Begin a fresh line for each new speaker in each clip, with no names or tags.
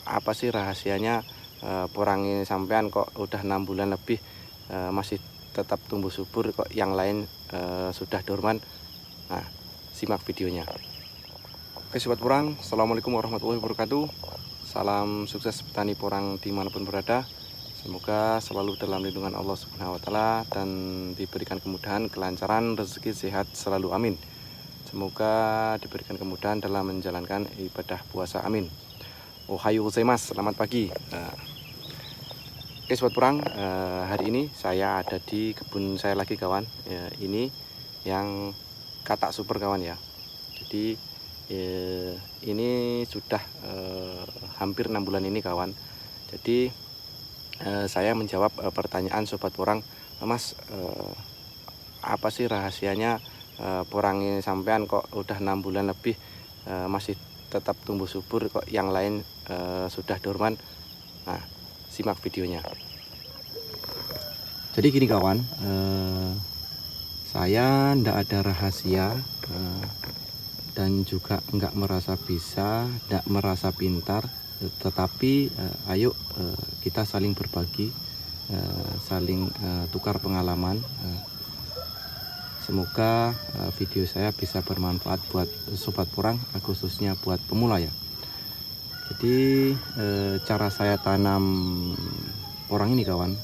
apa sih rahasianya porang ini sampean kok udah 6 bulan lebih masih tetap tumbuh subur, kok yang lain sudah dorman. Nah, simak videonya. Oke sobat porang, assalamualaikum warahmatullahi wabarakatuh. Salam sukses petani porang dimanapun berada. Semoga selalu dalam lindungan Allah Subhanahu wa Ta'ala dan diberikan kemudahan, kelancaran, rezeki, sehat selalu, amin. Semoga diberikan kemudahan dalam menjalankan ibadah puasa, amin. Ohayo gozaimasu, selamat pagi. Oke sobat porang, hari ini saya ada di kebun saya lagi kawan. Ini yang katak super kawan ya. Jadi ini sudah hampir 6 bulan ini kawan. Jadi saya menjawab pertanyaan sobat porang, Mas, apa sih rahasianya porang ini sampean kok udah 6 bulan lebih masih tetap tumbuh subur, kok yang lain sudah dorman. Nah, simak videonya. Jadi gini kawan, saya ndak ada rahasia dan juga nggak merasa bisa, nggak merasa pintar, tetapi ayo kita saling berbagi, saling tukar pengalaman. Semoga video saya bisa bermanfaat buat sobat porang, khususnya buat pemula ya. Jadi cara saya tanam porang ini kawan,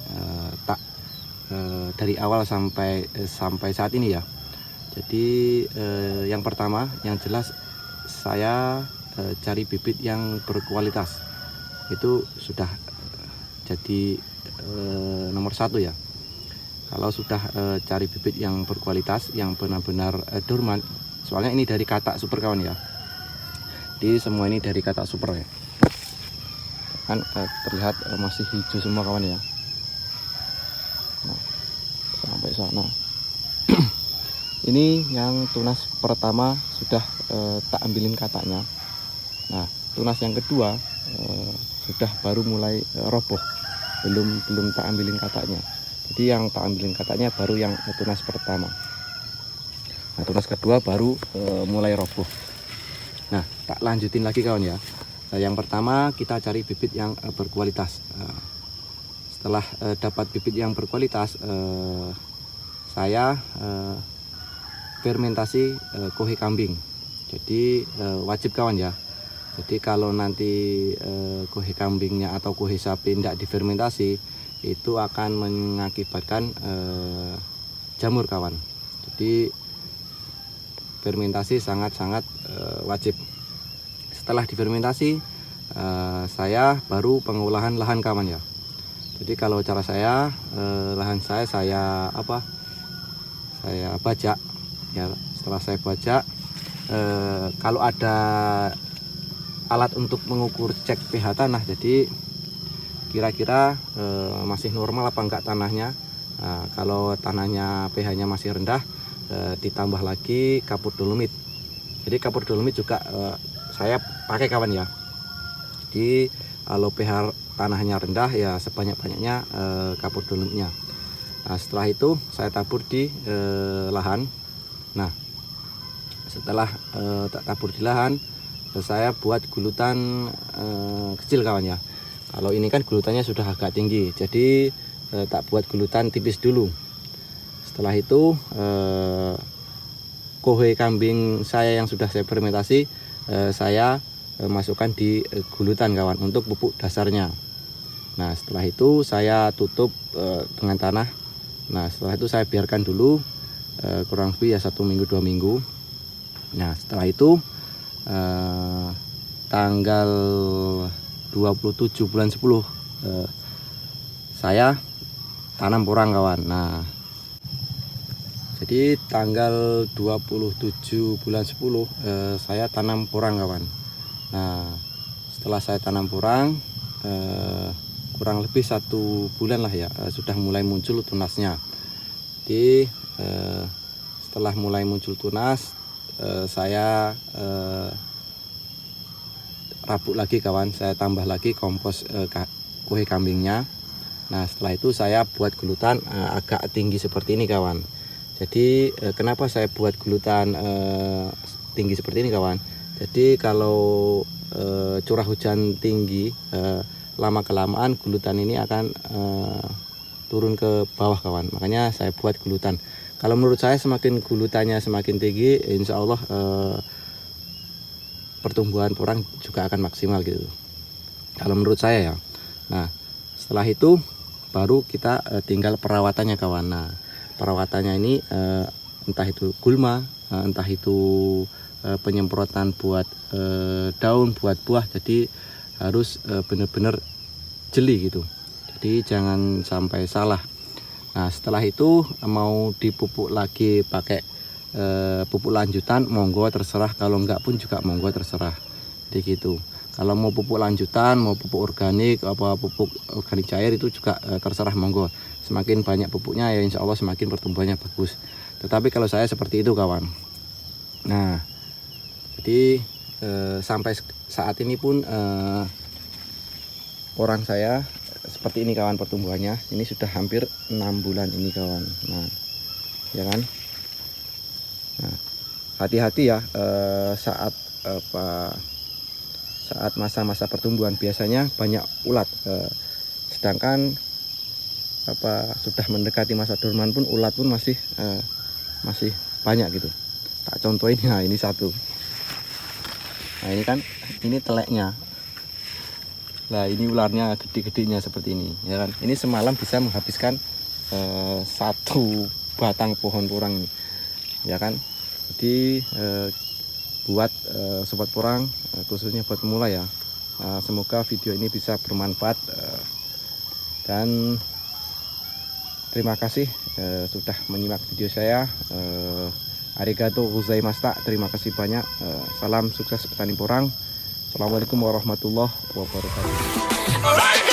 dari awal sampai saat ini ya. Jadi yang pertama, yang jelas saya cari bibit yang berkualitas. Itu sudah jadi nomor satu ya. Kalau sudah cari bibit yang berkualitas, yang benar-benar dorman, soalnya ini dari katak super kawan ya. Jadi semua ini dari katak super ya. Kan terlihat masih hijau semua kawan ya. Nah, sampai sana. Ini yang tunas pertama sudah tak ambilin kataknya. Nah, tunas yang kedua sudah baru mulai roboh, belum tak ambilin kataknya. Jadi yang tak ambilin kataknya baru yang tunas pertama. Nah, tunas kedua baru mulai roboh. Nah, tak lanjutin lagi kawan ya. Nah, yang pertama kita cari bibit yang berkualitas. Setelah dapat bibit yang berkualitas, saya fermentasi kohe kambing. Jadi wajib kawan ya. Jadi kalau nanti kohe kambingnya atau kohe sapi tidak difermentasi, itu akan mengakibatkan jamur kawan. Jadi fermentasi sangat-sangat wajib. Setelah difermentasi, saya baru pengolahan lahan kawan ya. Jadi kalau cara saya, lahan saya bajak ya. Setelah saya bajak, kalau ada alat untuk mengukur cek pH tanah, jadi kira-kira masih normal apa enggak tanahnya. Nah, kalau tanahnya pH-nya masih rendah, ditambah lagi kapur dolomit. Jadi kapur dolomit juga saya pakai kawan ya. Jadi kalau pH tanahnya rendah ya sebanyak-banyaknya kapur dolomitnya. Nah, setelah itu saya tabur di lahan. Nah, setelah tak tabur di lahan, saya buat gulutan kecil kawan ya. Kalau ini kan gulutannya sudah agak tinggi, jadi tak buat gulutan tipis dulu. Setelah itu kohe kambing saya yang sudah saya fermentasi, saya masukkan di gulutan kawan untuk pupuk dasarnya. Nah, setelah itu saya tutup dengan tanah. Nah, setelah itu saya biarkan dulu kurang lebih ya 1 minggu 2 minggu. Nah, setelah itu tanggal 27 bulan 10 saya tanam porang kawan. Nah, jadi tanggal 27 bulan 10 saya tanam porang kawan. Nah, setelah saya tanam porang kurang lebih 1 bulan lah ya, sudah mulai muncul tunasnya. Jadi setelah mulai muncul tunas, saya rabuk lagi kawan, saya tambah lagi kompos kohe kambingnya. Nah, setelah itu saya buat gulutan agak tinggi seperti ini kawan. Jadi kenapa saya buat gulutan tinggi seperti ini kawan? Jadi kalau curah hujan tinggi, lama kelamaan gulutan ini akan turun ke bawah kawan. Makanya saya buat gulutan. Kalau menurut saya semakin gulutannya semakin tinggi, insya Allah pertumbuhan porang juga akan maksimal gitu. Kalau menurut saya ya. Nah setelah itu baru kita tinggal perawatannya kawan. Nah perawatannya ini entah itu gulma, entah itu penyemprotan buat daun, buat buah. Jadi harus benar-benar jeli gitu. Jadi jangan sampai salah. Nah setelah itu mau dipupuk lagi pakai pupuk lanjutan, monggo terserah. Kalau enggak pun juga monggo terserah. Jadi gitu. Kalau mau pupuk lanjutan, mau pupuk organik, apa pupuk organik cair itu juga terserah monggo. Semakin banyak pupuknya ya insya Allah semakin pertumbuhannya bagus. Tetapi kalau saya seperti itu kawan. Nah jadi sampai saat ini pun porang saya seperti ini kawan pertumbuhannya. Ini sudah hampir 6 bulan ini kawan. Nah ya kan. Nah hati-hati ya saat masa-masa pertumbuhan biasanya banyak ulat, sedangkan sudah mendekati masa dorman pun ulat pun masih banyak gitu. Tak contohin, nah ini satu. Nah ini kan, ini teleknya. Nah ini ularnya gede-gedenya seperti ini ya kan. Ini semalam bisa menghabiskan satu batang pohon porang ya kan. Jadi buat sobat porang, khususnya buat pemula ya, semoga video ini bisa bermanfaat, dan terima kasih sudah menyimak video saya. Arigato gozaimashita, terima kasih banyak. Salam sukses petani porang. Assalamualaikum warahmatullahi wabarakatuh.